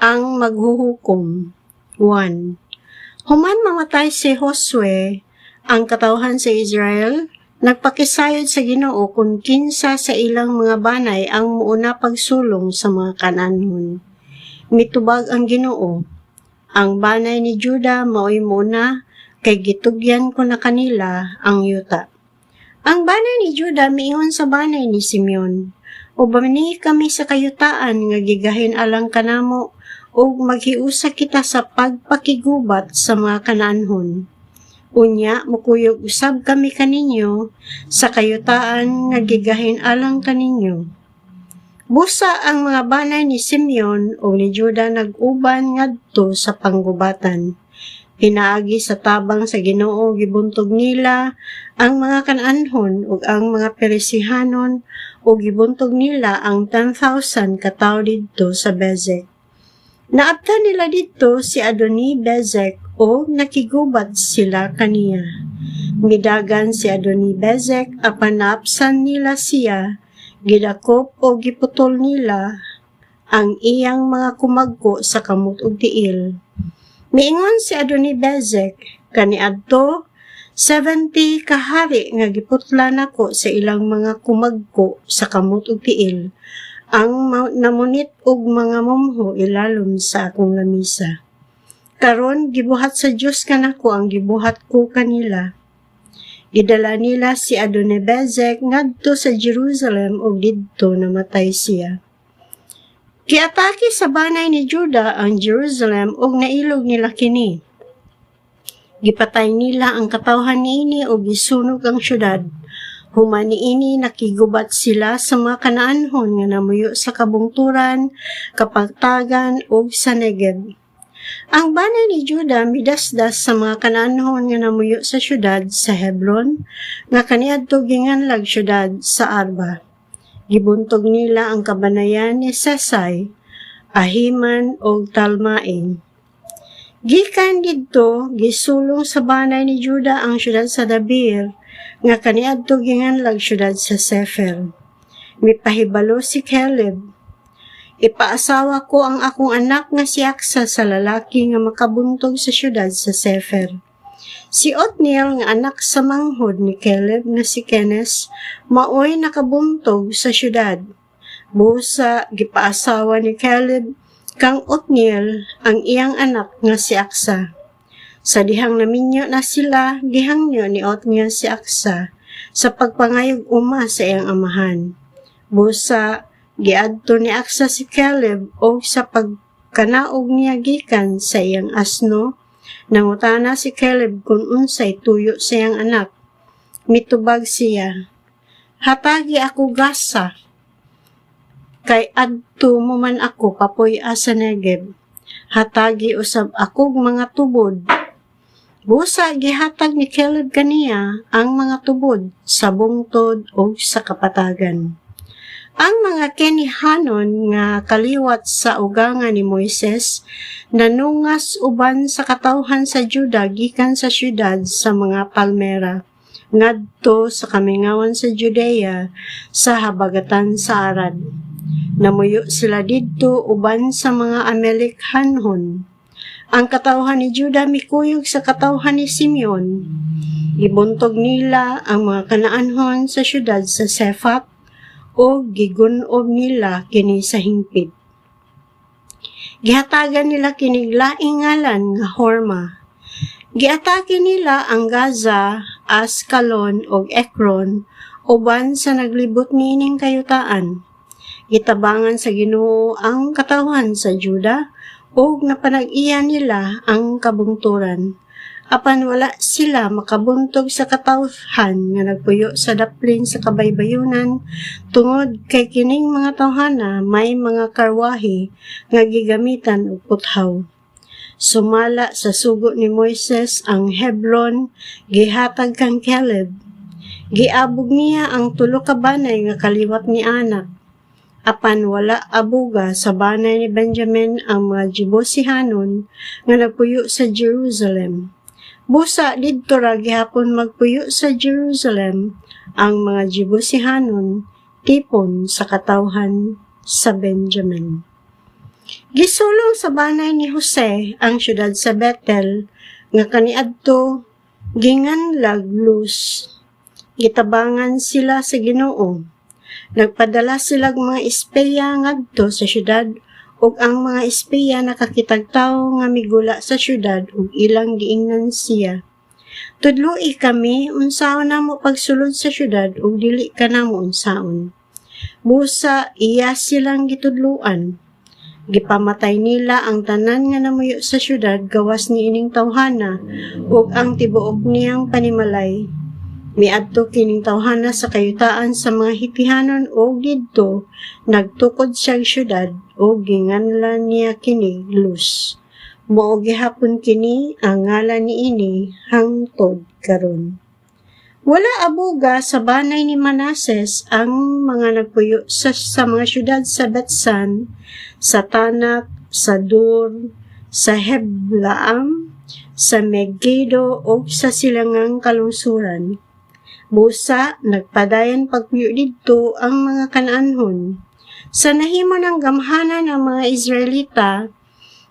ang maghuhukom. 1. Human mamatay si Josue, ang katawhan sa Israel, nagpakisayod sa Ginoo kung kinsa sa ilang mga banay ang muuna pagsulong sa mga Kanaanhon. Mitubag ang Ginoo, ang banay ni Juda mao'y muna, kay gitugyan ko na kanila ang yuta. Ang banay ni Juda miingon sa banay ni Simeon, ubani kami sa kayutaan nga gigahin alang kanamo, ug maghiusa kita sa pagpakigubat sa mga Kanaanhon. Unya, mukuyog usab kami kaninyo sa kayutaan nga gigahin alang kaninyo. Busa ang mga banay ni Simeon o ni Juda nag-uban ngadto sa panggubatan. Pinaagi sa tabang sa Ginoo gibuntog nila ang mga Kanaanhon ug ang mga Peresihanon o gibuntog nila ang 10,000 katawo didto sa Bezek. Naabtan nila didto si Adoni-Bezek o nakigubat sila kaniya. Midagan si Adoni-Bezek apan naapsan nila siya, gidakop o giputol nila ang iyang mga kumagko sa kamot ug tiil. Miingon si Adoni-Bezek, kaniadto 70 kahari nga giputla nako sa ilang mga kumagko sa kamot ug tiil, ang namunit og mga momho ilalom sa akong lamisa. Karon gibuhat sa Dios kanako ang gibuhat ko kanila. Gidala nila si Adoni-Bezek ngadto sa Jerusalem ug didto namatay siya. Kiatake sa banay ni Juda ang Jerusalem ug nailog nila kini. Gipatay nila ang katawhan niini ug gisunog ang syudad. Human niini nakigubat sila sa mga Kanaanhon nga namuyo sa kabungturan, kapatagan ug sa Negev. Ang banay ni Juda midasdas sa mga Kanaanhon nga namuyo sa syudad sa Hebron, nga kaniadto ginganlag syudad sa Arba. Gibuntog nila ang kabanayan ni Sesai, Ahiman ug Talmain. Gikan didto gisulong sa banay ni Juda ang syudad sa Dabir, nga kaniadto ginganlag syudad sa Sefer. Mipahibalo si Caleb, ipaasawa ko ang akong anak nga si Aksa sa lalaki nga makabuntog sa syudad sa Sefer. Si Othniel nga anak sa manghod ni Caleb nga si Kenes, maoy nakabuntog sa syudad. Busa gipaasawa ni Caleb kang Othniel ang iyang anak nga si Aksa. Sa dihang naminyo na sila, gihangyo ni Othniel si Aksa sa pagpangayog uma sa iyang amahan. Busa giadto ni Aksa si Caleb o sa pagkanaog niya gikan sa iyang asno. Nangutana si Caleb kung unsay tuyo sa iyang anak. Mitubag siya, hatagi ako gasa, kay adto mo man ako papuy-a sa Negev. Hatagi usab akog mga tubod. Busa gihatag ni Caleb kaniya ang mga tubod sa bungtod o sa kapatagan. Ang mga Kenihanon nga kaliwat sa ugangan ni Moises nanungas uban sa katawhan sa Juda gikan sa syudad sa mga palmera ngadto sa kamingawan sa Judea sa habagatan sa Arad. Namuyo sila didto uban sa mga Amalekhanhon. Ang katawhan ni Juda mikuyog sa katawhan ni Simeon. Ibuntog nila ang mga Kanaanhon sa syudad sa Sephat o gigunob nila kini sa hingpit. Gihatagan nila kinig laing ngalan nga Horma. Giatake nila ang Gaza, Askalon ug Ekron uban sa naglibot nining kayutaan. Gitabangan sa Ginoo ang katawhan sa Juda ug napanag-iya nila ang kabungturan. Apan wala sila makabuntog sa katawhan nga nagpuyo sa daplin sa kabaybayunan tungod kay kining mga tawhana may mga karwahe nga gigamitan og puthaw. Sumala sa sugo ni Moises ang Hebron gihatag kang Caleb. Giabog niya ang tulo ka banay nga kaliwat ni anak. Apan wala abuga sa banay ni Benjamin ang mga Jebusihanon nga nagpuyo sa Jerusalem. Busa didto ra gihapon magpuyo sa Jerusalem ang mga Jebusihanon tipon sa katawhan sa Benjamin. Gisulong sa banay ni Jose ang syudad sa Bethel, nga kaniadto ginganlag lus. Gitabangan sila sa Ginoo. Nagpadala sila mga espeya ngadto sa syudad, ug ang mga espeya nakakitag tawo nga migula sa syudad ug ilang giingnan siya. Tudloi kami unsaon namo pagsulod sa syudad ug dili ka namo unsaon. Busa iya silang gitudluan. Gipamatay nila ang tanan nga namuyo sa syudad gawas ni ining tawhana ug ang tibuok niyang panimalay. Miadto kining tawhana sa kayutaan sa mga Hitihanon ug didto nagtukod siyang syudad ug ginganlan niya kini Luz. Mao gihapon kini ang ngalan niini hangtod karon. Wala abuga sa banay ni Manases ang mga nagpuyo sa mga syudad sa Betsan, sa Tanak, sa Dur, sa Heblaam, sa Megiddo o sa silangang kalungsuran. Busa, nagpadayon pagpuyo didto ang mga Kanaanhon. Sa nahimo ng gamhanan ng mga Israelita,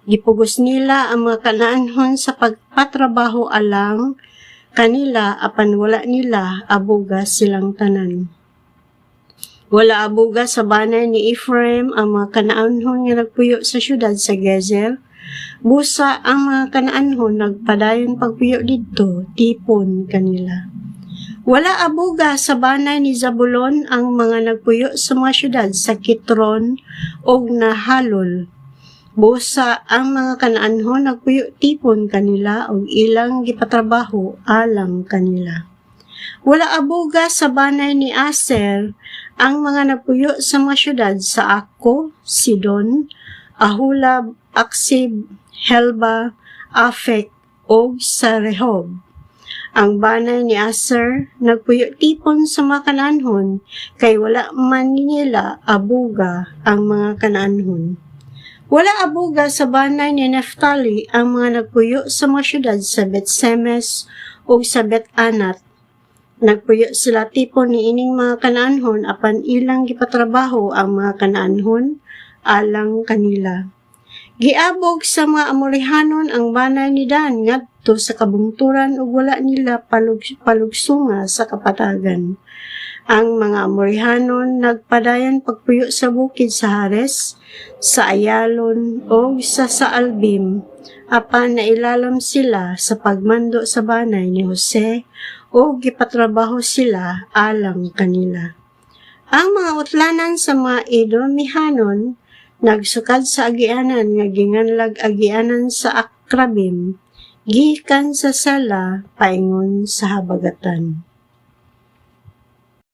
gipugos nila ang mga Kanaanhon sa pagpatrabaho alang kanila apan wala nila abuga silang tanan. Wala abuga sa banay ni Ephraim ang mga Kanaanhon nga nagpuyo sa syudad sa Gezer. Busa ang mga Kanaanhon nagpadayon pagpuyo didto, tipon kanila. Wala abuga sa banay ni Zabulon ang mga nagpuyo sa mga syudad sa Kitron o Nahalol. Busa ang mga Kanaanhon nagpuyo tipon kanila o ilang gipatrabaho alang kanila. Wala abuga sa banay ni Aser ang mga nagpuyo sa mga syudad sa Akko, Sidon, Ahulab, Aksib, Helba, Afek o sa Rehob. Ang banay ni Aser nagpuyo tipon sa mga Kanaanhon kay wala man nila abuga ang mga Kanaanhon. Wala abuga sa banay ni Neftali ang mga nagpuyo sa mga syudad sa Bet-Semes o sa Bet-Anat. Nagpuyo sila tipon ni ining mga Kanaanhon apan ilang gipatrabaho ang mga Kanaanhon alang kanila. Giabog sa mga Amorihanon ang banay ni Dan ngadto sa kabungturan ug wala nila palugsunga sa kapatagan. Ang mga Amorihanon nagpadayon pagpuyo sa bukid sa Hares, sa Ayalon o sa Saalbim, apan nailalam sila sa pagmando sa banay ni Jose o gipatrabaho sila alang kanila. Ang mga utlanan sa mga Edomihanon nagsukad sa agianan nga ginganlag agianan sa Akrabim, gikan sa Sala paingon sa habagatan.